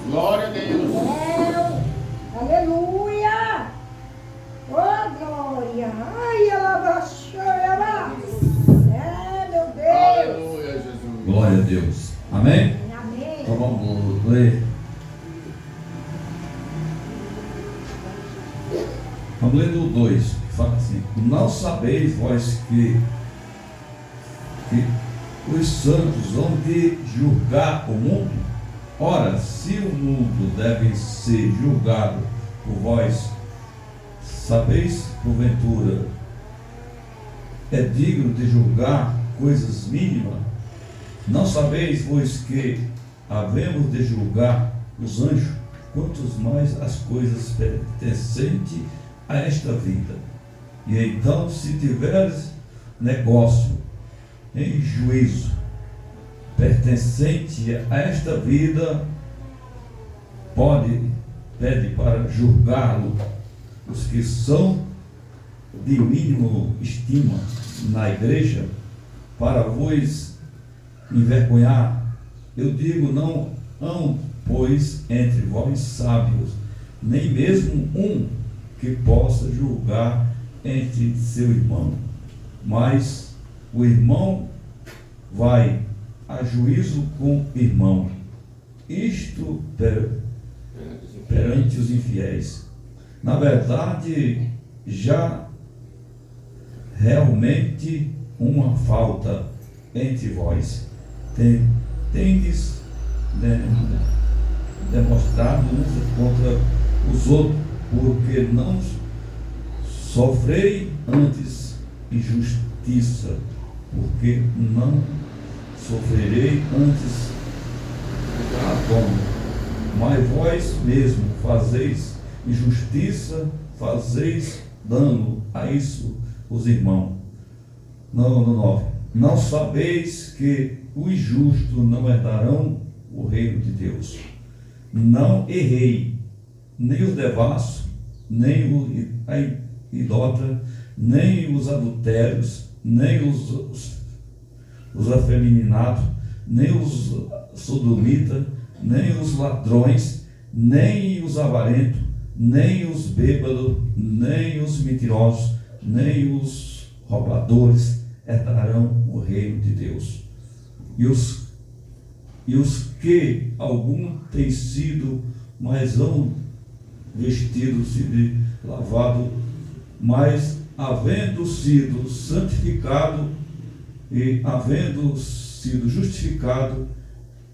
Glória a Deus. Aleluia. Oh, glória. Ai, ela baixou, ela. Meu Deus. Aleluia, Jesus. Glória a Deus. Amém? Amém. Então vamos ler. Vamos ler do 2, que fala assim: não sabeis vós que os santos vão de julgar o mundo? Ora, se o mundo deve ser julgado por vós, sabeis, porventura, é digno de julgar coisas mínimas? Não sabeis, pois, que havemos de julgar os anjos, quantos mais as coisas pertencentes a esta vida? E então, se tiveres negócio em juízo pertencente a esta vida, pede para julgá-lo os que são de mínimo estima na igreja, para vos envergonhar. Eu digo, não há, pois, entre vós sábios, nem mesmo um que possa julgar entre seu irmão. Mas o irmão vai a juízo com o irmão, isto perante os infiéis. Na verdade, já realmente uma falta entre vós. Tendes demonstrado uns contra os outros, porque não sofrei antes injustiça, porque não sofrerei antes dano. Mas vós mesmo fazeis injustiça, fazeis dano a isso os irmãos. No 9. Não sabeis que os justos não herdarão o reino de Deus? Não errei, nem os devassos, nem o idólatra, nem os adultérios, nem os afeminados, nem os sodomitas, nem os ladrões, nem os avarentos, nem os bêbados, nem os mentirosos, nem os roubadores herdarão o reino de Deus. E os que algum têm sido, mas hão vestido-se de lavado, mas havendo sido santificado e havendo sido justificado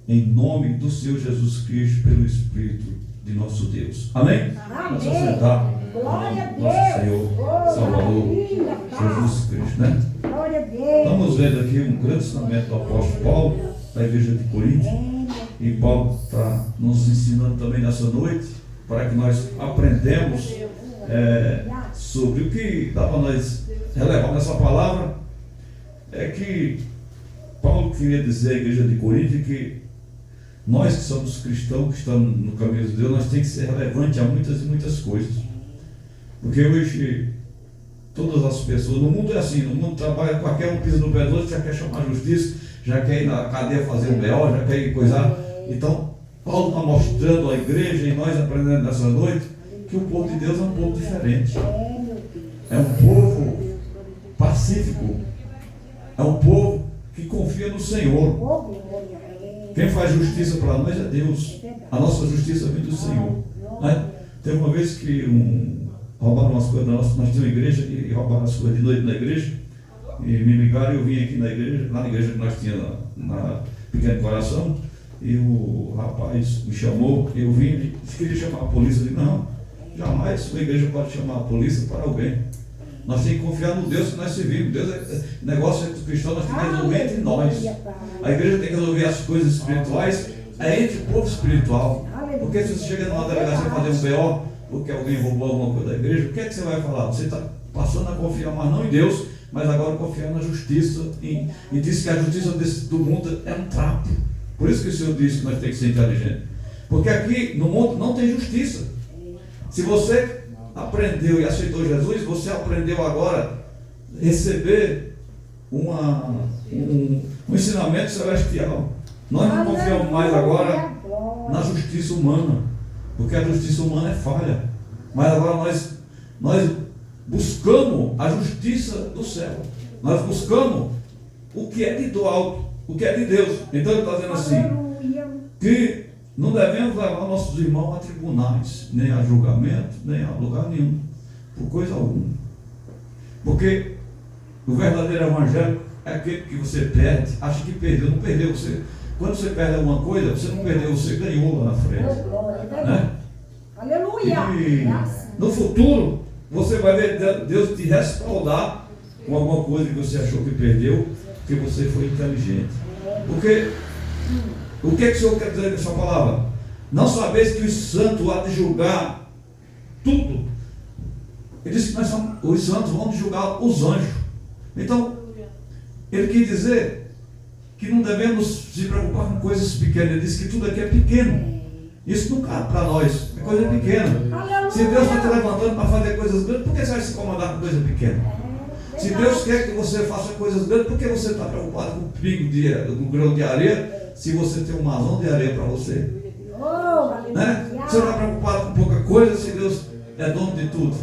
em nome do Senhor Jesus Cristo pelo Espírito de nosso Deus. Amém? Amém. Vamos aceitar Glória a Deus. nosso Senhor, Oh, Salvador, maravilha, Pai. Jesus Cristo, né? Glória a Deus. Estamos vendo aqui um grande ensinamento do apóstolo Paulo, da igreja de Corinto, e Paulo está nos ensinando também nessa noite, para que nós aprendamos sobre o que dá para nós relevar nessa palavra. É que Paulo queria dizer à igreja de Corinto que nós que somos cristãos, que estamos no caminho de Deus, nós temos que ser relevantes a muitas e muitas coisas. Porque hoje, todas as pessoas, no mundo é assim, no mundo trabalha, qualquer um pisa no pé do outro, já quer chamar a justiça, já quer ir na cadeia fazer um BO, já quer ir coisar. Então, Paulo está mostrando à igreja, e nós aprendendo nessa noite, que o povo de Deus é um povo diferente. É um povo pacífico. É um povo que confia no Senhor. Quem faz justiça para nós é Deus. A nossa justiça vem do Senhor. Né? Teve uma vez que roubaram umas coisas da nossa, nós tínhamos uma igreja e roubaram as coisas de noite na igreja. E me ligaram e eu vim aqui na igreja que nós tínhamos na Pequeno Coração. E o rapaz me chamou, eu vim e disse que queria chamar a polícia. Eu disse, não, jamais a igreja pode chamar a polícia para alguém. Nós temos que confiar no Deus que nós servimos. Deus negócio entre os cristãos, nós temos que resolver entre nós. A igreja tem que resolver as coisas espirituais, é entre o povo espiritual. Porque se você chega numa delegacia fazer um BO, porque alguém roubou alguma coisa da igreja, o que é que você vai falar? Você está passando a confiar mais não em Deus, mas agora confiar na justiça. E diz que a justiça do mundo é um trapo. Por isso que o Senhor disse que nós temos que ser inteligentes. Porque aqui no mundo não tem justiça. Se você aprendeu e aceitou Jesus, você aprendeu agora a receber um ensinamento celestial. Nós não confiamos mais agora na justiça humana, porque a justiça humana é falha. Mas agora nós buscamos a justiça do céu. Nós buscamos o que é do alto, o que é de Deus. Então ele está dizendo assim, que não devemos levar nossos irmãos a tribunais, nem a julgamento, nem a lugar nenhum, por coisa alguma. Porque o verdadeiro evangelho é aquele que você perde, acha que perdeu, não perdeu você. Quando você perde alguma coisa, você não perdeu, você ganhou lá na frente. Né? Aleluia. E no futuro, você vai ver Deus te respaldar com alguma coisa que você achou que perdeu, porque você foi inteligente. Porque, o que o Senhor quer dizer com essa palavra? Não sabeis que os santos há de julgar tudo. Ele disse que os santos vão de julgar os anjos. Então, ele quis dizer que não devemos se preocupar com coisas pequenas. Ele disse que tudo aqui é pequeno. Isso não cabe para nós, é coisa pequena. Aleluia. Se Deus está te levantando para fazer coisas grandes, por que você vai se incomodar com coisa pequena? Se Deus quer que você faça coisas grandes, por que você está preocupado com um grão de areia, se você tem um mazão de areia para você? Né? Você não está preocupado com pouca coisa, se Deus é dono de tudo.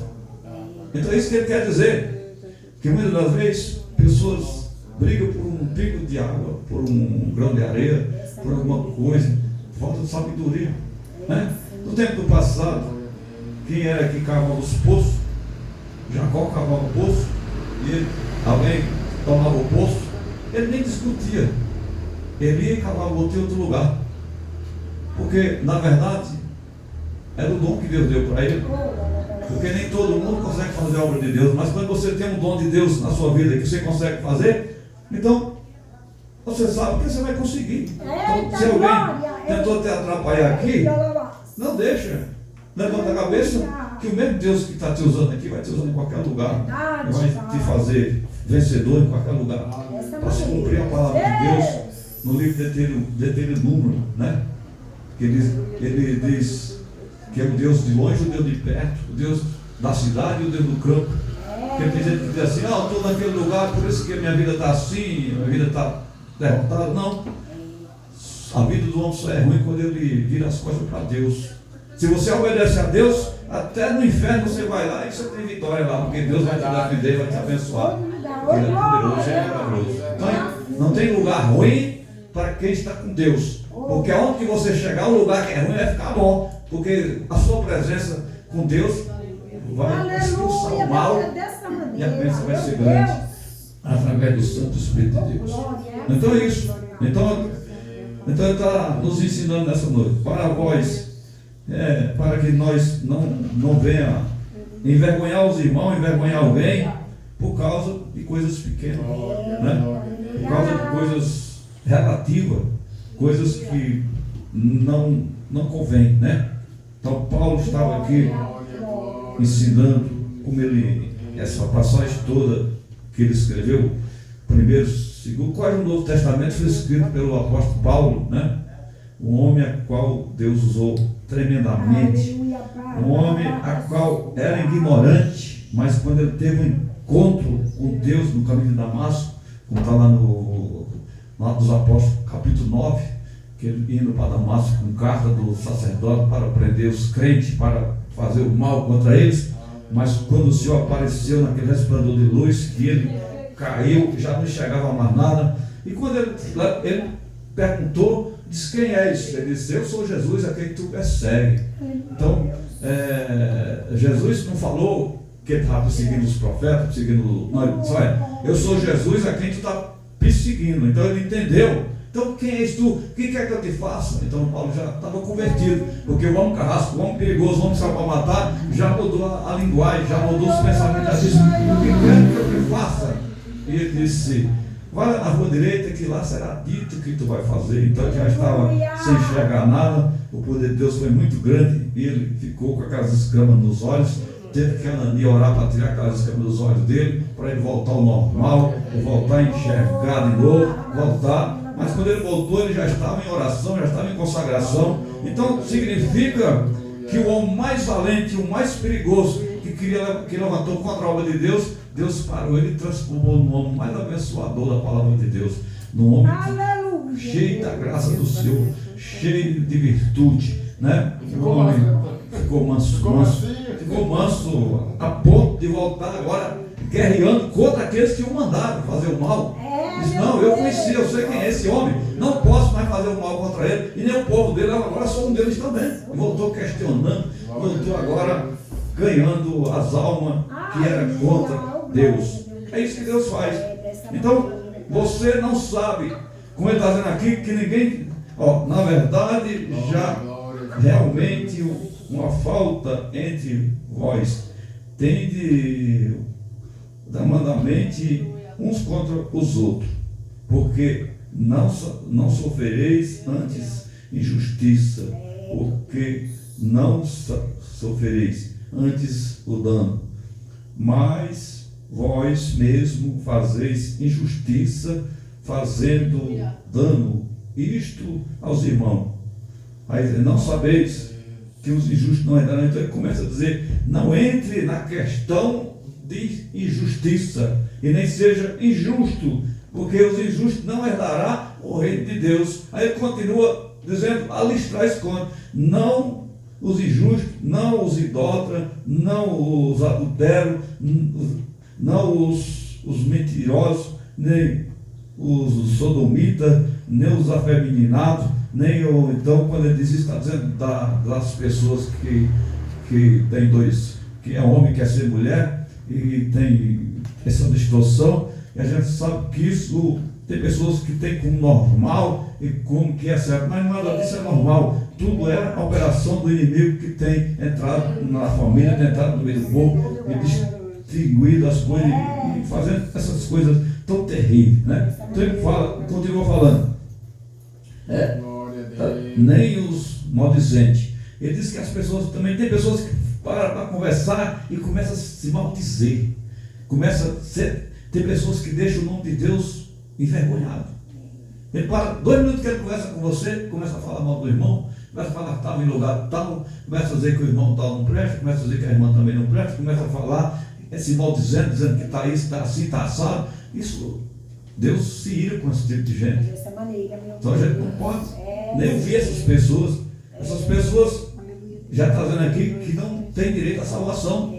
Então é isso que ele quer dizer, que muitas das vezes pessoas brigam por um pingo de água, por um grão de areia, por alguma coisa, falta de sabedoria. Né? No tempo do passado, quem era que cavava os poços? Jacó cavava o poço, e alguém tomava o poço, ele nem discutia, ele ia e cavava outro em outro lugar, porque na verdade era o dom que Deus deu para ele. Porque nem todo mundo consegue fazer a obra de Deus, mas quando você tem um dom de Deus na sua vida que você consegue fazer, então você sabe que você vai conseguir. Então, se alguém tentou te atrapalhar aqui, não deixa. Levanta a cabeça, que o mesmo Deus que está te usando aqui vai te usando em qualquer lugar, e vai te fazer vencedor em qualquer lugar, para se cumprir a palavra de Deus no livro de Deuteronômio, né? Que ele diz que é o Deus de longe, o Deus de perto, o Deus da cidade e o Deus do campo. Porque tem gente que diz assim, eu estou naquele lugar, por isso que a minha vida está assim, a minha vida está derrotada. Não. A vida do homem só é ruim quando ele vira as costas para Deus. Se você obedece a Deus, até no inferno você vai lá e você tem vitória lá, porque Deus vai te defender, vai te abençoar. Ele é poderoso, é maravilhoso. Então, não tem lugar ruim para quem está com Deus. Porque aonde que você chegar, o lugar que é ruim vai ficar bom. Porque a sua presença com Deus vai expulsar o mal e a bênção vai ser grande através do Santo Espírito de Deus. Então é isso. Então ele está nos ensinando nessa noite. Para vós, para que nós não venha envergonhar os irmãos, envergonhar alguém por causa de coisas pequenas, né? Por causa de coisas relativas, coisas que não convém, né? Então Paulo estava aqui ensinando como essa passagem toda que ele escreveu, primeiro, segundo, quase o Novo Testamento foi escrito pelo apóstolo Paulo, né? Um homem a qual Deus usou tremendamente, um homem a qual era ignorante, mas quando ele teve um encontro com Deus no caminho de Damasco, como está lá no Atos dos Apóstolos, capítulo 9, que ele indo para Damasco com carta do sacerdote para prender os crentes, para fazer o mal contra eles, mas quando o Senhor apareceu naquele resplandor de luz, que ele caiu, já não enxergava mais nada, e quando ele perguntou, disse, quem és? Ele disse, eu sou Jesus, a quem tu persegue. Então, Jesus não falou que ele estava perseguindo os profetas, perseguindo, não, só eu sou Jesus a quem tu está perseguindo. Então ele entendeu. Então quem és tu? O que quer que eu te faça? Então Paulo já estava convertido, porque o homem carrasco, o homem perigoso, o homem que saiu para matar, já mudou a linguagem, já mudou os pensamentos, já disse, o que quer que eu te faça? E ele disse, vai lá na rua direita que lá será dito o que tu vai fazer. Então ele já estava sem enxergar nada, o poder de Deus foi muito grande, e ele ficou com aquelas escamas nos olhos, teve que Ananias orar para tirar aquelas escamas dos olhos dele, para ele voltar ao normal, voltar a enxergar de novo, voltar. Mas quando ele voltou, ele já estava em oração, já estava em consagração. Então significa que o homem mais valente, o mais perigoso, que levantou contra a obra de Deus, Deus parou ele e transformou no homem mais abençoador da palavra de Deus. No homem Aleluia. cheio da graça do Senhor, cheio de virtude, né? O homem ficou manso, ficou manso a ponto de voltar agora guerreando contra aqueles que o mandaram fazer o mal. Diz, não, eu conheci, eu sei quem é esse homem, não posso mais fazer o mal contra ele, e nem o povo dele, agora sou um deles também. E voltou questionando, voltou agora ganhando as almas que eram contra Deus. É isso que Deus faz. Então, você não sabe, como ele está dizendo aqui, que ninguém, na verdade, já realmente uma falta entre vós, tende demandamente uns contra os outros, porque não sofrereis antes injustiça, porque não sofrereis antes o dano, mas vós mesmo fazeis injustiça, fazendo dano, isto aos irmãos. Aí não sabeis que os injustos não herdarão. Então ele começa a dizer, não entre na questão de injustiça, e nem seja injusto, porque os injustos não herdarão o reino de Deus. Aí ele continua dizendo, ali traz conta, não os injustos, não os idólatras, não os adulteros, não os mentirosos, nem os sodomitas, nem os afeminados, nem então quando ele diz isso, está dizendo das pessoas que tem dois, que é homem, quer ser mulher, e tem essa distorção, e a gente sabe que isso tem pessoas que tem como normal e como que é certo, mas nada disso é normal. Tudo é a operação do inimigo que tem entrado na família, tem entrado no meio do povo e distribuído as coisas e fazendo essas coisas tão terríveis, né? Então ele continua falando, nem os maldizentes. Ele diz que as pessoas também, tem pessoas que param para conversar e começam a se maldizer, tem pessoas que deixam o nome de Deus envergonhado. Ele para 2 minutos que ele conversa com você, começa a falar mal do irmão, começa a falar que estava em lugar tal, começa a dizer que o irmão tal não presta, começa a dizer que a irmã também não presta, começa a falar, se maldizendo, dizendo que está isso, está assim, está assado. Isso, Deus se ira com esse tipo de gente. Então a gente não pode nem ouvir essas pessoas. Essas pessoas, já está dizendo aqui, que não tem direito à salvação,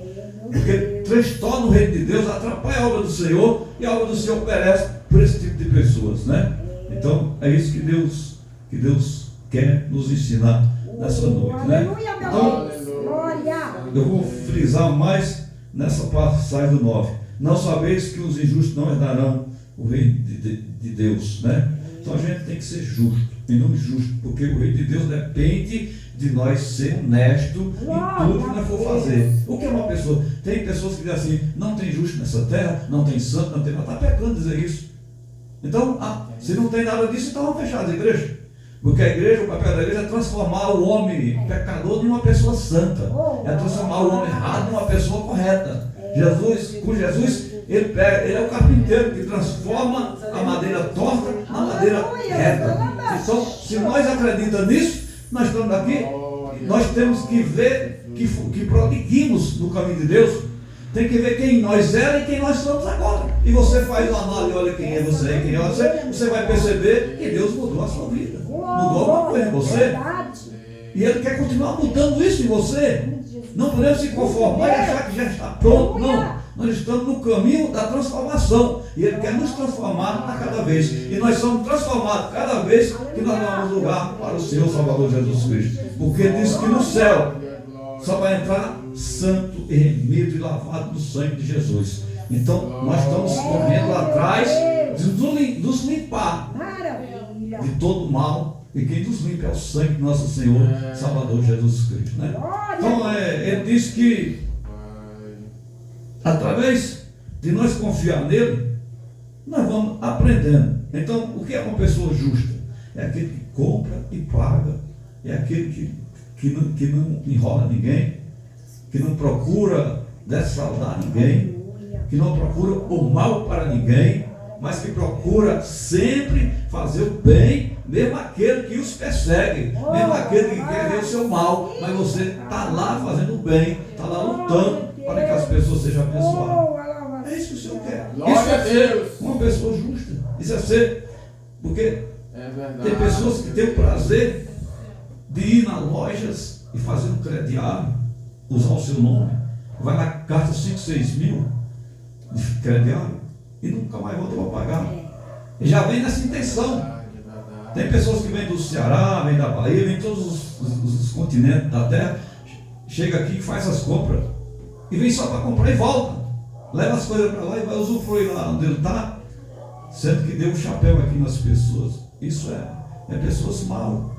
porque transtorna o reino de Deus, atrapalha a obra do Senhor, e a obra do Senhor perece por esse tipo de pessoas, né? Então é isso que Deus quer nos ensinar nessa noite, né? Então, eu vou frisar mais nessa passagem do 9. Não sabeis que os injustos não herdarão o reino de Deus, né? Então a gente tem que ser justo e não injusto, porque o reino de Deus depende de nós ser honestos em tudo que nós for fazer. O que é uma pessoa? Tem pessoas que dizem assim, não tem justo nessa terra, não tem santo, não tem nada. Está pecando dizer isso. Então, se não tem nada disso, então vamos fechar as igrejas. Porque a igreja, o papel da igreja é transformar o homem pecador em uma pessoa santa. É transformar o homem errado em uma pessoa correta. Com Jesus, ele é o carpinteiro que transforma a madeira torta na madeira reta. Então, se nós acreditamos nisso, nós estamos aqui, nós temos que ver que prosseguimos no caminho de Deus. Tem que ver quem nós éramos e quem nós somos agora. E você faz uma análise, olha quem é você, quem é você vai perceber que Deus mudou a sua vida. Mudou alguma coisa em você. E Ele quer continuar mudando isso em você. Não podemos se conformar e achar que já está pronto. Não. Nós estamos no caminho da transformação. E Ele quer nos transformar a cada vez. E nós somos transformados cada vez que nós damos lugar para o Senhor Salvador Jesus Cristo. Porque Ele disse que no céu só vai entrar santo e remido e lavado no sangue de Jesus. Então nós estamos correndo atrás de nos limpar de todo mal. E quem nos limpa é o sangue do nosso Senhor Salvador Jesus Cristo, né? Então ele diz que através de nós confiar nele, nós vamos aprendendo. Então, o que é uma pessoa justa? É aquele que compra e paga, é aquele que não enrola ninguém, que não procura defraudar ninguém, que não procura o mal para ninguém, mas que procura sempre fazer o bem, mesmo aquele que os persegue, mesmo aquele que quer ver o seu mal, mas você está lá fazendo o bem, está lá lutando para que as pessoas sejam abençoadas. É isso que o Senhor quer. Glória Isso é a ser Deus. uma pessoa justa. Isso é ser, porque É verdade. tem pessoas que têm o prazer de ir nas lojas e fazer um crediário, usar o seu nome, vai lá, gasta 5, 6 mil de crediário e nunca mais volta para pagar. E já vem nessa intenção. Verdade, verdade. Tem pessoas que vêm do Ceará, vêm da Bahia, vêm de todos os continentes da terra, chega aqui e faz as compras e vem só para comprar e volta. Leva as coisas para lá e vai usufruir lá onde ele está, sendo que deu um chapéu aqui nas pessoas. Isso é pessoas malas.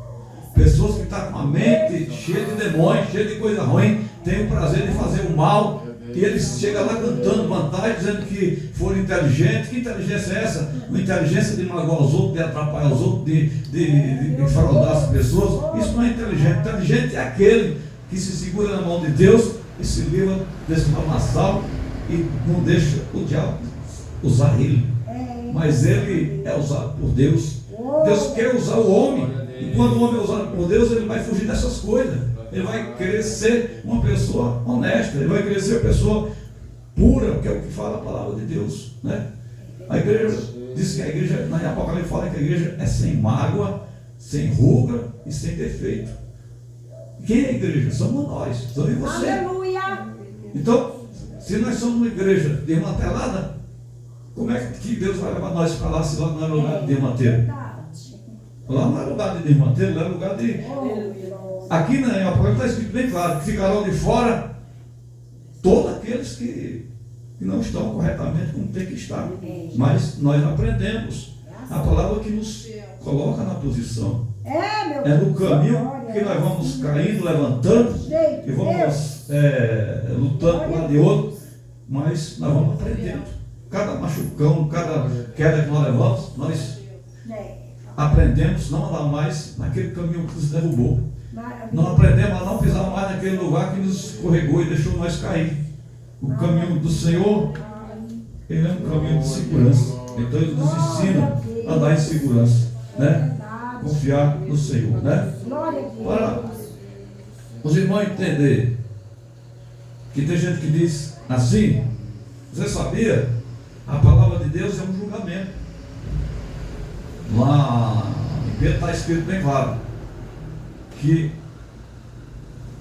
Pessoas que estão com a mente cheia de demônios, cheia de coisa ruim, tem o prazer de fazer o mal. E eles chegam lá cantando vantagem, dizendo que foram inteligentes. Que inteligência é essa? Uma inteligência de magoar os outros, de atrapalhar os outros, de fraudar as pessoas. Isso não é inteligente. Inteligente é aquele que se segura na mão de Deus e se livra desse lamaçal e não deixa o diabo usar ele. Mas ele é usado por Deus. Deus quer usar o homem. E quando o homem é usado por Deus, ele vai fugir dessas coisas. Ele vai querer ser uma pessoa honesta. Ele vai querer ser uma pessoa pura, que é o que fala a palavra de Deus, né? A igreja diz que a igreja, na Apocalipse fala que a igreja é sem mágoa, sem ruga e sem defeito. Quem é a igreja? Somos nós, somos eu e você. Aleluia. Então, se nós somos uma igreja desmantelada, como é que Deus vai levar nós para lá se lá não é lugar de desmantelo? Lá não é lugar de desmantelo, lá é lugar de... Aqui na Apocalipse está escrito bem claro, que ficarão de fora todos aqueles que não estão corretamente como tem que estar. Mas nós aprendemos a palavra que nos coloca na posição. É no caminho que nós vamos caindo, levantando e vamos lutando para um lado e outro, mas nós vamos aprendendo. Cada machucão, cada queda que nós levamos, nós aprendemos não andar mais naquele caminho que nos derrubou. Não aprendemos a não pisar mais naquele lugar que nos escorregou e deixou nós cair. O caminho do Senhor, ele é um caminho de segurança. Então ele nos ensina a andar em segurança, né? Confiar no Senhor, né? Para os irmãos entenderem que tem gente que diz assim: você sabia? A palavra de Deus é um julgamento. Lá em Pedro está escrito bem claro que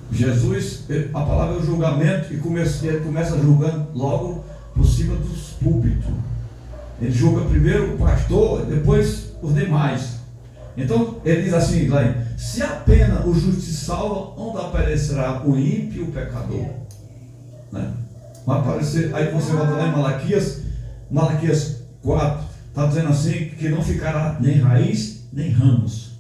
Jesus, a palavra é o julgamento, e ele começa julgando logo por cima dos púlpitos. Ele julga primeiro o pastor, depois os demais. Então ele diz assim lá: se apenas o justo se salva, onde aparecerá o ímpio e o pecador? Né? Vai aparecer, aí você volta lá em Malaquias 4, está dizendo assim, que não ficará nem raiz, nem ramos.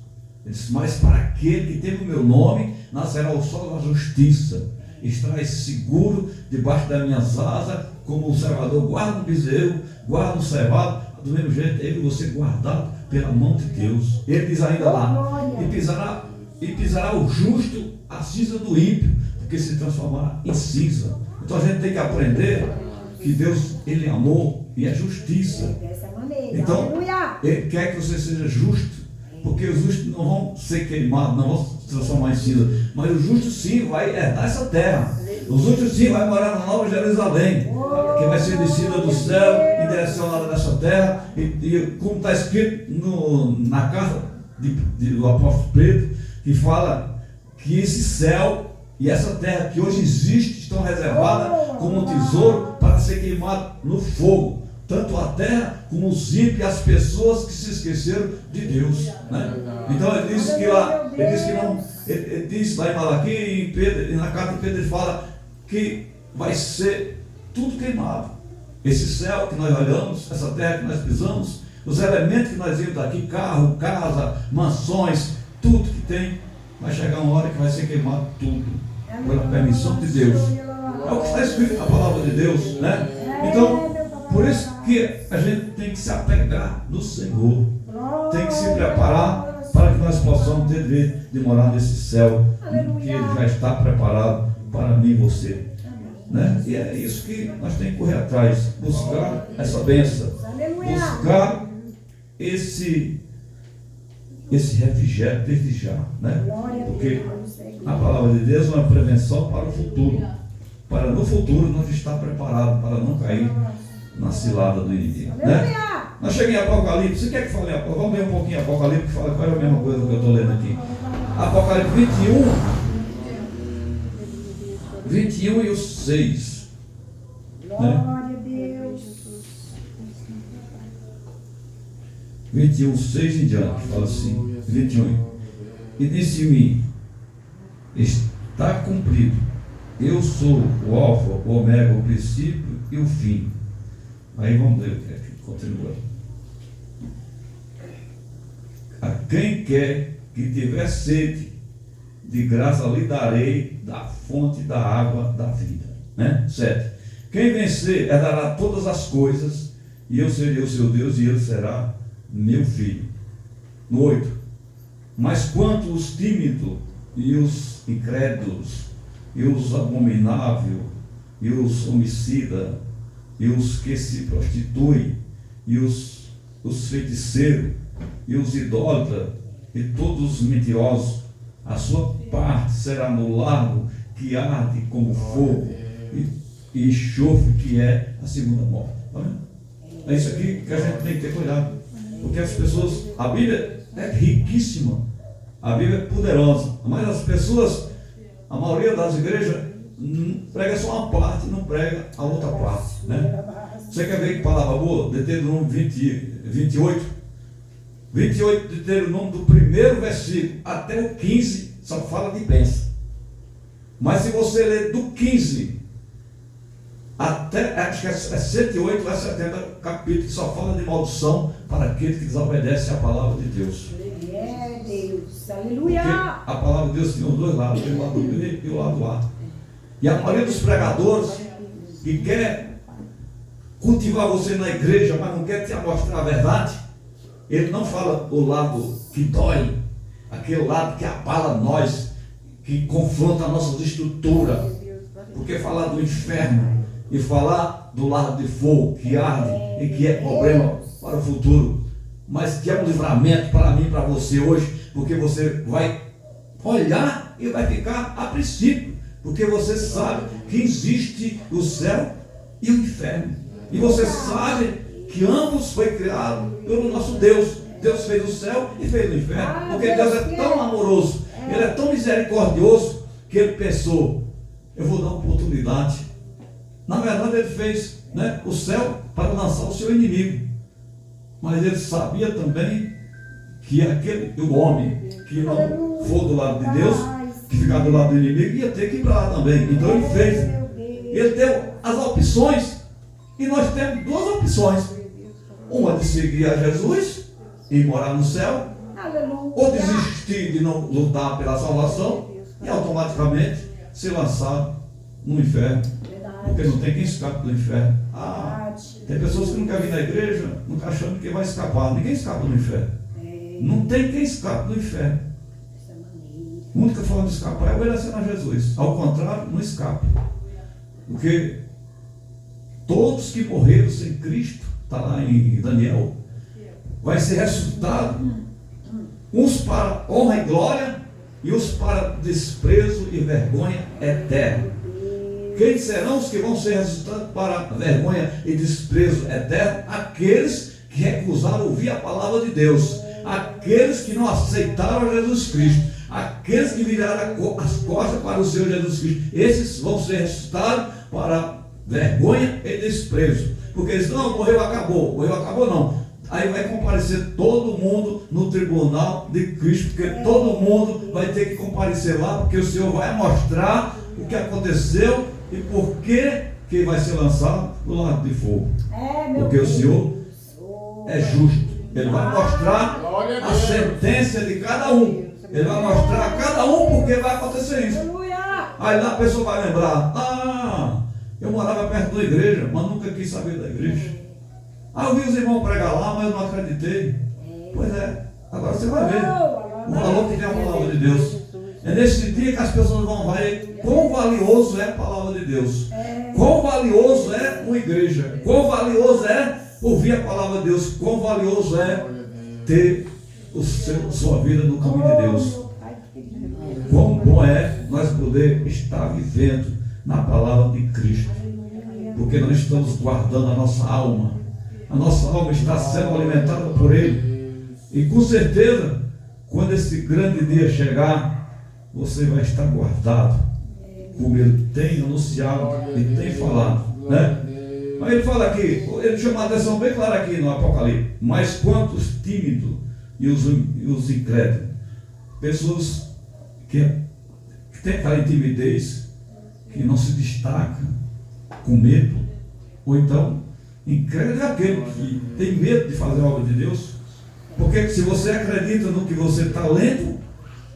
Ele diz: mas para aquele que tem o meu nome, nascerá o sol da justiça, estará seguro debaixo das minhas asas, como o servador guarda um bezerro, guarda um cevado, do mesmo jeito ele e você guardado pela mão de Deus. Ele diz ainda lá: e pisará o justo a cinza do ímpio, porque se transformará em cinza. Então a gente tem que aprender que Deus, ele é amor e é justiça. Então ele quer que você seja justo, porque os justos não vão ser queimados, não vão se transformar em cinza, mas o justo sim vai herdar essa terra. O justo sim vai morar na Nova Jerusalém, que vai ser descida do céu e direcionada nessa terra. E como está escrito na carta do apóstolo Pedro, que fala que esse céu e essa terra que hoje existe estão reservadas como um tesouro para ser queimado no fogo. Tanto a terra como os ímpios e as pessoas que se esqueceram de Deus, né? Então ele diz que lá, ele diz lá em Malaquias e na carta de Pedro ele fala que vai ser tudo queimado. Esse céu que nós olhamos, essa terra que nós pisamos, os elementos que nós vimos daqui, carro, casa, mansões, tudo que tem, vai chegar uma hora que vai ser queimado tudo, pela permissão de Deus. É o que está escrito na palavra de Deus, né? Então, por isso que a gente tem que se apegar no Senhor, tem que se preparar para que nós possamos ter direito de morar nesse céu, que ele já está preparado para mim e você, né? E é isso que nós temos que correr atrás, buscar essa bênção, buscar esse refrigério, né? Porque a palavra de Deus é uma prevenção para o futuro, para no futuro nós estar preparado para não cair na cilada do inimigo. Né? Aleluia. Nós chegamos em Apocalipse. Você quer que fale em Apocalipse? Vamos ler um pouquinho Apocalipse, que fala qual é a mesma coisa que eu estou lendo aqui. Apocalipse 21 e o 6. Glória a Deus. 21, 6 em diante, fala assim, 21. E disse-me, está cumprido, eu sou o alfa, o ômega, o princípio e o fim. Aí vamos ler o que é que continua. A quem quer que tiver sede, de graça lhe darei da fonte da água da vida. Né? 7. Quem vencer herdará todas as coisas, e eu serei o seu Deus, e ele será meu filho. No 8. Mas quanto os tímidos, e os incrédulos, e os abomináveis, e os homicidas, e os que se prostituem, e os feiticeiros, e os idólatras, e todos os mentirosos, a sua parte será no lago que arde como fogo, e enxofre, que é a segunda morte. Tá vendo? É isso aqui que a gente tem que ter cuidado. Porque as pessoas, a Bíblia é riquíssima, a Bíblia é poderosa, mas as pessoas, a maioria das igrejas, prega só uma parte, não prega a outra parte. Né? Você quer ver que palavra boa? Deuteronômio 28, Deuteronômio do primeiro versículo até o 15, só fala de bênção. Mas se você ler do 15 até, acho que é 108 a 70 capítulo, que só fala de maldição para aquele que desobedece à palavra de Deus. É Deus. Porque Aleluia. a palavra de Deus tem os dois lados, o lado B e o lado A. E a maioria dos pregadores que quer cultivar você na igreja, mas não quer te mostrar a verdade, ele não fala o lado que dói, aquele lado que abala nós, que confronta a nossa estrutura. Porque falar do inferno e falar do lago de fogo que arde e que é problema para o futuro, mas que é um livramento para mim e para você hoje, porque você vai olhar e vai ficar a princípio, porque você sabe que existe o céu e o inferno, e você sabe que ambos foi criado pelo nosso Deus. Deus fez o céu e fez o inferno, porque Deus é tão amoroso, Ele é tão misericordioso, que Ele pensou, eu vou dar uma oportunidade. Na verdade Ele fez, né, o céu para lançar o seu inimigo, mas Ele sabia também que o homem que não for do lado de Deus, que ficar do lado do inimigo, ia ter que ir para lá também. Então Ele fez, Ele deu as opções, e nós temos duas opções: uma de seguir a Jesus e morar no céu, ou desistir de não lutar pela salvação e automaticamente ser lançado no inferno, porque não tem quem escape do inferno. Tem pessoas que não querem vir na igreja, não estão achando que vai escapar. Ninguém escapa do inferno, não tem quem escape do inferno. A única forma de escapar é obedecer a Jesus. Ao contrário, não escapa, porque todos que morreram sem Cristo, está lá em Daniel, vai ser ressuscitado, uns para honra e glória, e os para desprezo e vergonha eterna. Quem serão os que vão ser ressuscitados para vergonha e desprezo eterno? Aqueles que recusaram ouvir a palavra de Deus, aqueles que não aceitaram Jesus Cristo, aqueles que viraram as costas para o Senhor Jesus Cristo. Esses vão ser ressuscitados para vergonha e desprezo, porque eles não, morreu, acabou não. Aí vai comparecer todo mundo no tribunal de Cristo, porque todo mundo vai ter que comparecer lá, porque o Senhor vai mostrar o que aconteceu e por que vai ser lançado no lago de fogo. Porque o Senhor é justo. Ele vai mostrar a sentença de cada um. Ele vai mostrar a cada um porque vai acontecer isso. Aí lá a pessoa vai lembrar: eu morava perto da igreja, mas nunca quis saber da igreja. Eu vi os irmãos pregar lá, mas eu não acreditei. Pois é, agora você vai ver o valor que tem a palavra de Deus. É nesse dia que as pessoas vão ver quão valioso é a palavra de Deus, quão valioso é uma igreja, quão valioso é ouvir a palavra de Deus, quão valioso é ter sua vida no caminho de Deus. Quão bom é nós poder estar vivendo na palavra de Cristo. porque nós estamos guardando a nossa alma. A nossa alma está sendo alimentada por Ele. E com certeza, quando esse grande dia chegar, você vai estar guardado, como Ele tem anunciado e tem falado, né? Mas Ele fala aqui, Ele chama a atenção bem clara aqui no Apocalipse: mas quantos tímidos e os incrédulos, pessoas que têm aquela timidez, que não se destacam, com medo, ou então incrédulo é aquele que tem medo de fazer a obra de Deus. Porque se você acredita no que você está lendo,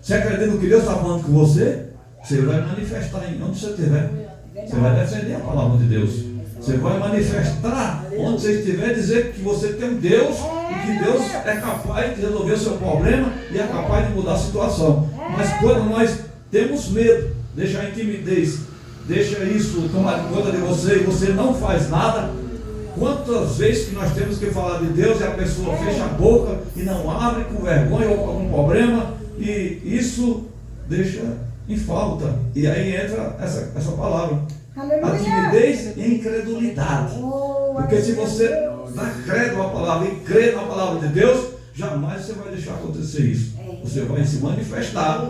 se acredita no que Deus está falando com você, você vai manifestar em onde você estiver. Você vai defender a palavra de Deus. Você vai manifestar onde você estiver, dizer que você tem um Deus e que Deus é capaz de resolver o seu problema e é capaz de mudar a situação. Mas quando nós temos medo, deixa a timidez, deixa isso tomar conta de você e você não faz nada. Quantas vezes que nós temos que falar de Deus e a pessoa fecha a boca e não abre com vergonha ou com algum problema, e isso deixa em falta. E aí entra essa palavra. Aleluia. A timidez e a incredulidade. Porque se você dá credo à palavra e crê na palavra de Deus, jamais você vai deixar acontecer isso. Você vai se manifestar.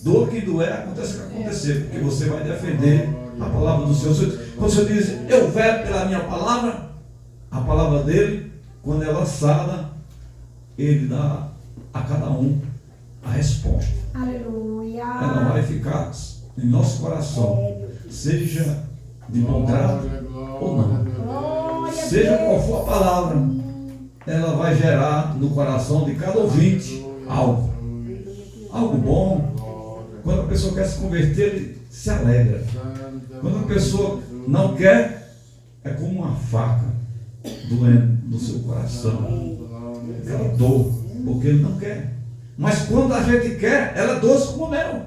Dor que doer, acontece o que acontecer, porque você vai defender a palavra do Senhor. Quando você diz, eu velo pela minha palavra, a palavra dele, quando é lançada, ele dá a cada um a resposta. Aleluia. Ela vai ficar em nosso coração, seja de bom grado ou não. Seja qual for a palavra, ela vai gerar no coração de cada ouvinte algo bom. Quando a pessoa quer se converter, ele se alegra. Quando a pessoa não quer, é como uma faca doendo no seu coração. Aquela dor, porque ele não quer. Mas quando a gente quer, ela é doce como mel.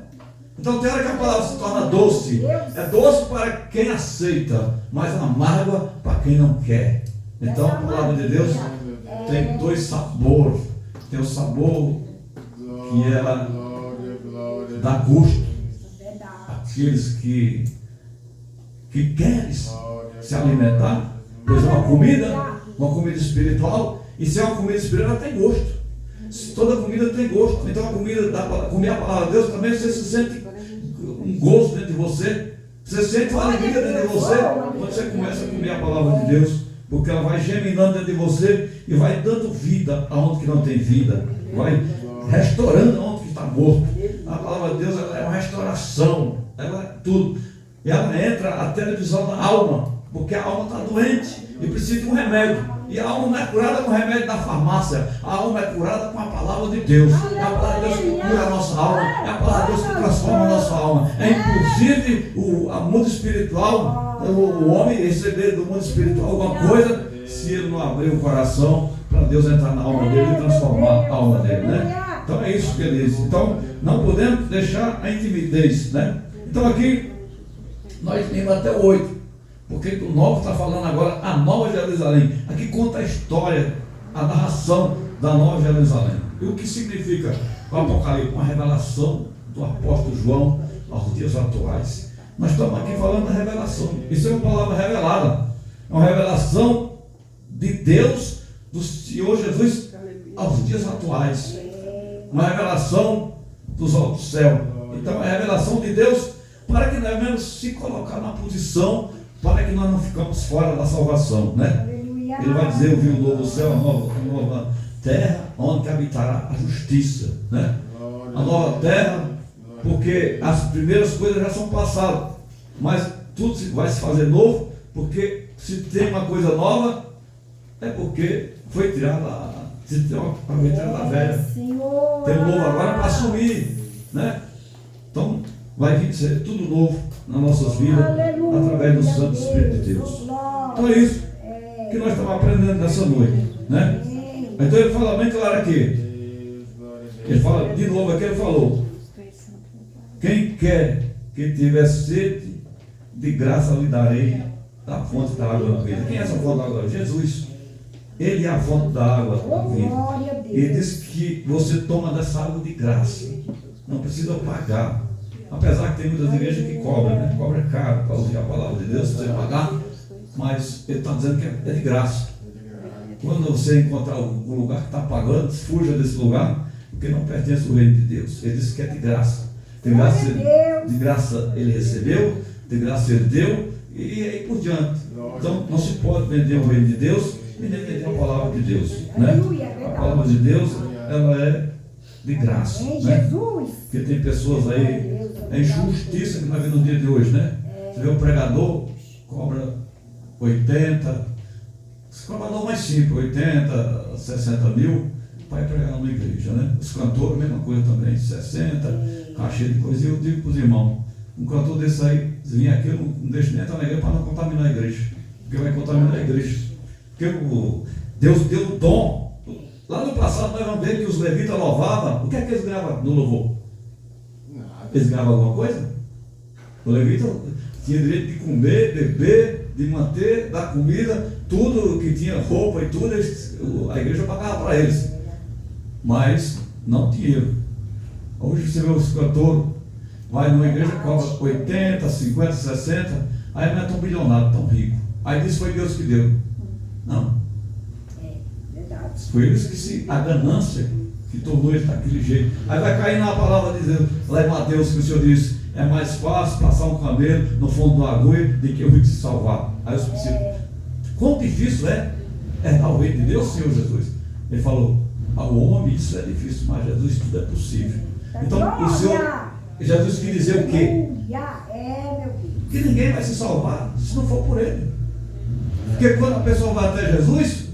Então tem hora que a palavra se torna doce. É doce para quem aceita, mas amarga para quem não quer. Então a palavra de Deus tem dois sabores. Tem o sabor que ela dá gosto àqueles que querem se alimentar, pois é uma comida espiritual, e se é uma comida espiritual, ela tem gosto. Toda comida tem gosto. Então a comida, comer a palavra de Deus, também você se sente um gosto dentro de você. Você sente uma alegria dentro de você quando você começa a comer a palavra de Deus, porque ela vai germinando dentro de você e vai dando vida aonde que não tem vida, vai restaurando aonde que está morto. A palavra de Deus, ela é uma restauração, ela é tudo. E ela entra até na divisão da alma, porque a alma está doente e precisa de um remédio. E a alma não é curada com o remédio da farmácia, a alma é curada com a palavra de Deus. É a palavra de Deus que cura a nossa alma, é a palavra de Deus que transforma a nossa alma. É inclusive o mundo espiritual, o homem receber do mundo espiritual alguma coisa, se ele não abrir o coração para Deus entrar na alma dele e transformar a alma dele, né? Então é isso que ele diz. Então não podemos deixar a timidez, né? Então aqui nós temos até o 8. Porque o 9 está falando agora a Nova Jerusalém. Aqui conta a história, a narração da Nova Jerusalém. E o que significa o Apocalipse? Uma revelação do apóstolo João aos dias atuais. Nós estamos aqui falando da revelação. Isso é uma palavra revelada. É uma revelação de Deus, do Senhor Jesus, aos dias atuais. Uma revelação dos altos céus. Então é a revelação de Deus para que nós mesmos se colocar na posição, para que nós não ficamos fora da salvação, né? Ele vai dizer, eu vi um novo céu, uma nova terra, onde habitará a justiça, né? A nova terra, porque as primeiras coisas já são passadas, mas tudo vai se fazer novo, porque se tem uma coisa nova, é porque foi tirada, se tem uma tirada da velha. Tem um novo agora para assumir, né? Então, vai vir ser tudo novo nas nossas vidas, através do Santo Espírito de Deus. Então é isso que nós estamos aprendendo nessa noite, né? Então ele fala bem claro aqui. Ele fala, de novo aqui ele falou, quem quer que tiver sede, de graça lhe darei da fonte da água da vida. Quem é essa fonte da água da vida? Jesus. Ele é a fonte da água da vida. Ele diz que você toma dessa água de graça, não precisa pagar. Apesar que tem muitas igrejas que cobram, né? Cobra caro para ouvir a palavra de Deus, você pagar. mas ele está dizendo que é de graça. Quando você encontrar um lugar que está pagando, fuja desse lugar, porque não pertence ao reino de Deus. Ele disse que é de graça. De graça ele recebeu, de graça ele deu, e aí por diante. Então não se pode vender o reino de Deus e nem vender a palavra de Deus. Né? A palavra de Deus, ela é de graça. Né? Porque tem pessoas aí, é injustiça que nós vemos no dia de hoje, né? Você vê o pregador, cobra 80, se cobra mais simples, 80, 60 mil, para pregar numa igreja, né? Os cantores, mesma coisa também, 60, cachê de coisa. E eu digo para os irmãos, um cantor desse aí, se vir aqui, eu não deixo nem entrar na igreja para não contaminar a igreja, porque vai contaminar a igreja. Porque Deus deu o dom. Lá no passado nós vamos ver que os levitas louvavam. O que é que eles ganhavam no louvor? Eles ganhavam alguma coisa? O levita tinha direito de comer, beber, de manter, dar comida, tudo que tinha roupa e tudo, a igreja pagava para eles. Mas não dinheiro. Hoje você vê os cantores, vai numa igreja que cobra 80, 50, 60, aí não é tão bilionário, tão rico. Aí diz que foi Deus que deu. Não. Foi eles a ganância que tornou ele daquele jeito. Aí vai cair na palavra de Deus, lá em Mateus, que o Senhor disse: é mais fácil passar um camelo no fundo do agulha do que o rico se salvar. Aí os discípulos, quão difícil é dar o reino de Deus, Senhor Jesus? Ele falou: ao homem isso é difícil, mas Jesus tudo é possível. Então o Senhor, Jesus quis dizer o quê? Que ninguém vai se salvar se não for por ele. Porque quando a pessoa vai até Jesus,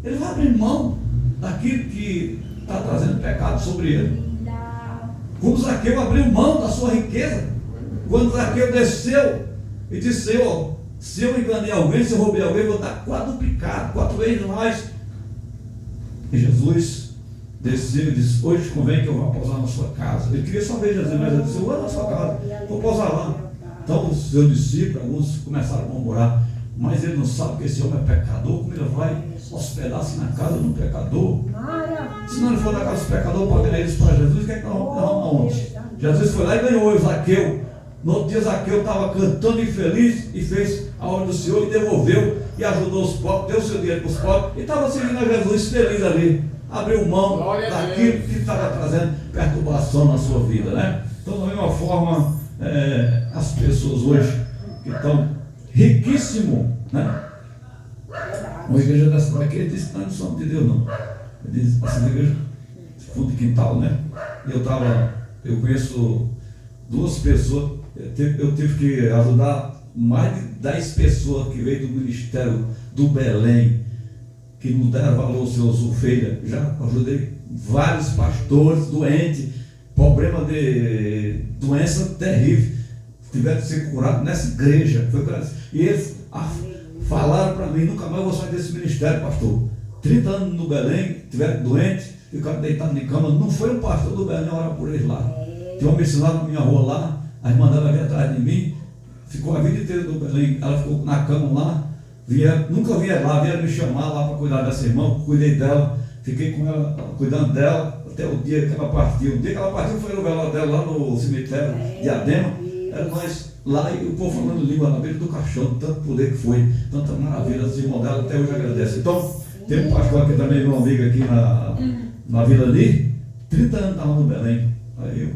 ele vai abrir mão daquilo que está trazendo pecado sobre ele. Como Zaqueu abriu mão da sua riqueza. Quando Zaqueu desceu e disse: Senhor, se eu enganei alguém, se eu roubei alguém, eu vou dar quadruplicado, 4 vezes mais. E Jesus desceu e disse: hoje convém que eu vá pousar na sua casa. Ele queria só ver Jesus, mas ele disse: eu vou na sua casa, vou pousar lá. Então os seus discípulos, alguns começaram a murmurar: mas ele não sabe que esse homem é pecador, como ele vai hospedar-se na casa de um pecador? Se não ele for na casa do pecador, pagarei eles para Jesus, o que é que nós vamos aonde? Jesus foi lá e ganhou o Zaqueu. No outro dia Zaqueu estava cantando infeliz e fez a ordem do Senhor e devolveu e ajudou os pobres, deu seu dinheiro para os pobres e estava seguindo a Jesus feliz ali. Abriu mão daquilo que estava trazendo perturbação na sua vida, né? Então, da mesma forma, as pessoas hoje que estão riquíssimo, né? Uma igreja dessa daqui, ele disse que nós não somos de Deus, não. Ele disse: essa igreja, fundo de quintal, né? Eu conheço 2 pessoas, eu tive que ajudar mais de 10 pessoas que veio do ministério do Belém, que não deram valor ao seu Zulfeira. Já ajudei vários pastores doentes, problema de doença terrível, tiveram que ser curados nessa igreja. E eles falaram para mim: nunca mais vou sair desse ministério, pastor. 30 anos no Belém, tiveram doentes, ficaram deitados em cama. Não foi um pastor do Belém orar por eles lá. Tinha uma missionária na minha rua lá, a irmã dela veio atrás de mim, ficou a vida inteira no Belém. Ela ficou na cama lá, nunca vinha lá, vieram me chamar lá para cuidar dessa irmã, cuidei dela, fiquei com ela, cuidando dela, até o dia que ela partiu. O dia que ela partiu foi no velório dela lá no cemitério de Adema. Era nós lá e o povo falando língua na beira do caixão, tanto poder que foi, tanta maravilha. Os irmãos dela até hoje agradecem. Então, tem um pastor aqui também, meu amigo aqui na Vila ali, 30 anos estava no Belém. Aí eu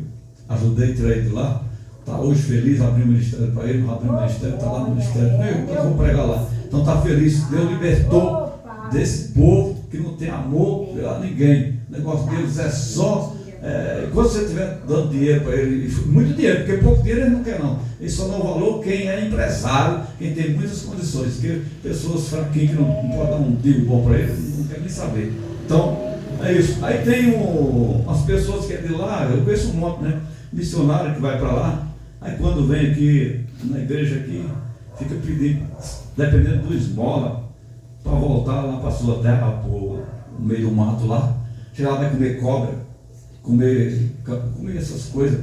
ajudei, tirei de lá, está hoje feliz, abri um ministério para ele, não abriu um ministério, está lá no ministério, eu vou pregar lá. Então está feliz, Deus libertou desse povo que não tem amor a ninguém. O negócio deles é só, quando você estiver dando dinheiro para ele, muito dinheiro, porque pouco dinheiro ele não quer não. Ele só dá o valor quem é empresário, quem tem muitas condições, porque pessoas fraquinhas que não podem dar um dinheiro bom para ele, não quer nem saber. Então, é isso. Aí tem as pessoas que é de lá, eu conheço um monte, né? Missionário que vai para lá, aí quando vem aqui na igreja aqui, fica pedindo, dependendo do esmola, para voltar lá para a sua terra, no meio do mato lá, chegar lá vai comer cobra, comer essas coisas,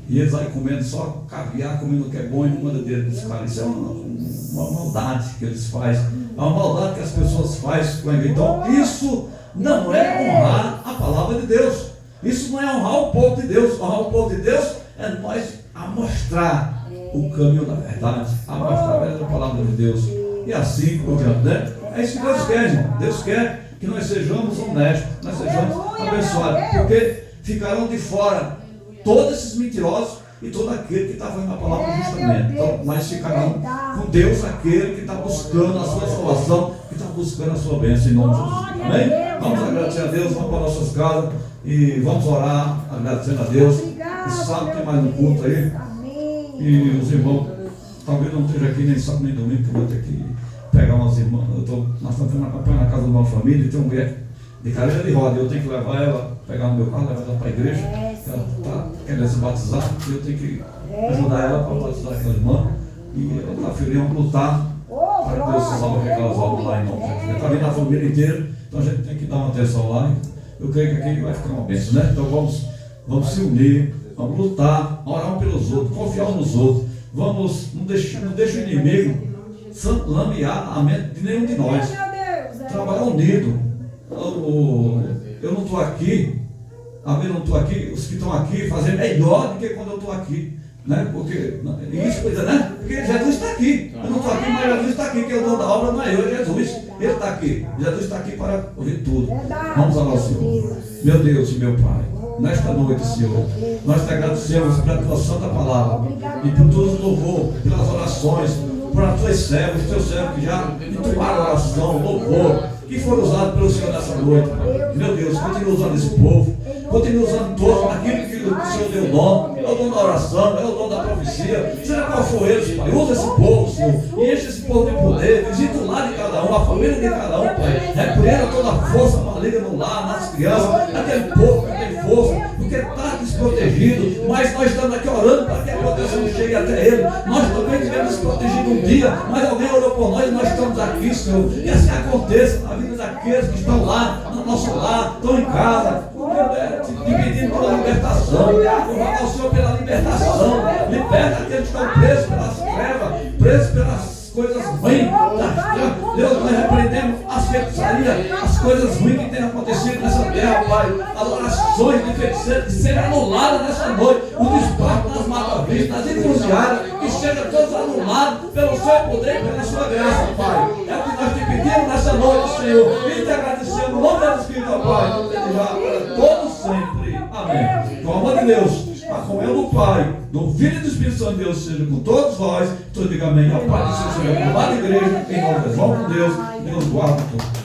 e eles aí comendo só caviar, comendo o que é bom e não manda dinheiro para os caras. Isso é uma maldade que eles fazem, é uma maldade que as pessoas fazem com ele. Então isso não é honrar a palavra de Deus. Isso não é honrar o povo de Deus. Honrar o povo de Deus é nós a mostrar o caminho da verdade, a mostrar a verdadeira palavra de Deus. e assim por diante, né? É isso que Deus quer, irmão. Deus quer que nós sejamos honestos, nós sejamos abençoados, porque ficarão de fora todos esses mentirosos e todo aquele que está fazendo a palavra justamente. Então, mas ficarão com Deus aquele que está buscando a sua salvação, que está buscando a sua bênção em nome de Jesus. Amém? Vamos agradecer a Deus, vamos para nossas casas e vamos orar, agradecendo a Deus. E sábado tem mais um culto aí. E os irmãos, talvez não esteja aqui nem sábado nem domingo, porque eu vou ter que pegar umas irmãs. Nós estamos fazendo uma campanha na casa de uma família e tem uma mulher de cadeira de roda. Eu tenho que levar ela, pegar no meu carro, levar ela para a igreja. Ela está querendo se batizar e eu tenho que ajudar ela para batizar aquela irmã. E ela está feliz, vamos lutar para que Deus salve aquelas almas lá em nome de Jesus. Está vindo a família inteira, então a gente tem que dar uma atenção lá. Eu creio que aqui vai ficar uma bênção, né? Então vamos se unir, vamos lutar, orar um pelos outros, confiar uns nos outros. Vamos, não deixe o inimigo lamear a mente de nenhum de nós. Trabalhar unido. Eu não estou aqui, eu não estou aqui, os que estão aqui fazem melhor do que quando eu estou aqui. Né? Porque isso, né? Porque Jesus está aqui. Eu não estou aqui, mas Jesus está aqui, que o dono da obra não é eu, é Jesus. Ele está aqui. Jesus está aqui para ouvir tudo. Vamos orar ao Senhor. Meu Deus e meu Pai, nesta noite, Senhor, nós te agradecemos pela tua santa palavra e por todo o louvor, pelas orações, por as tuas servas, teus servos que já entoaram oração, louvor, que foram usados pelo Senhor nessa noite. Meu Deus, continua usando esse povo, continua usando todos naquilo que o Senhor deu o dom, é o dom da oração, é o dom da profecia, seja qual for eles, Pai, usa esse povo, Senhor, e enche esse povo de poder, visita o lar de cada um, a família de cada um, Pai, repreenda toda a força maligna no lar, nas crianças, naquele povo que tem força, porque está desprotegido, mas nós estamos aqui orando para que a proteção chegue até ele. Nós também tivemos desprotegido um dia, mas alguém orou por nós e nós estamos aqui, Senhor, e assim aconteça na vida daqueles que estão lá, no nosso lar, estão em casa, te pedindo pela libertação, louvar ao Senhor pela libertação, liberta aqueles que estão presos pelas trevas, presos pelas coisas ruins das trevas. Deus, nós repreendemos as feitiçarias, as coisas ruins que têm acontecido nessa terra, Pai, as orações de feiticeiros que sejam anuladas nessa noite, o despacho nas mata-vistas, nas encruzilhadas, que sejam todos anulados pelo seu poder e pela sua graça, Pai. É o que nós te pedimos nessa noite, Senhor, e te agradecemos no nome do Espírito, Pai, para todos sempre. Amém. Com o amor de Deus, a comunhão do Pai, do Filho e do Espírito Santo de Deus seja com todos vós. Todos digam amém. A paz do Senhor seja com a igreja, em nome de Deus. Vamos com Deus, Deus guarda todos.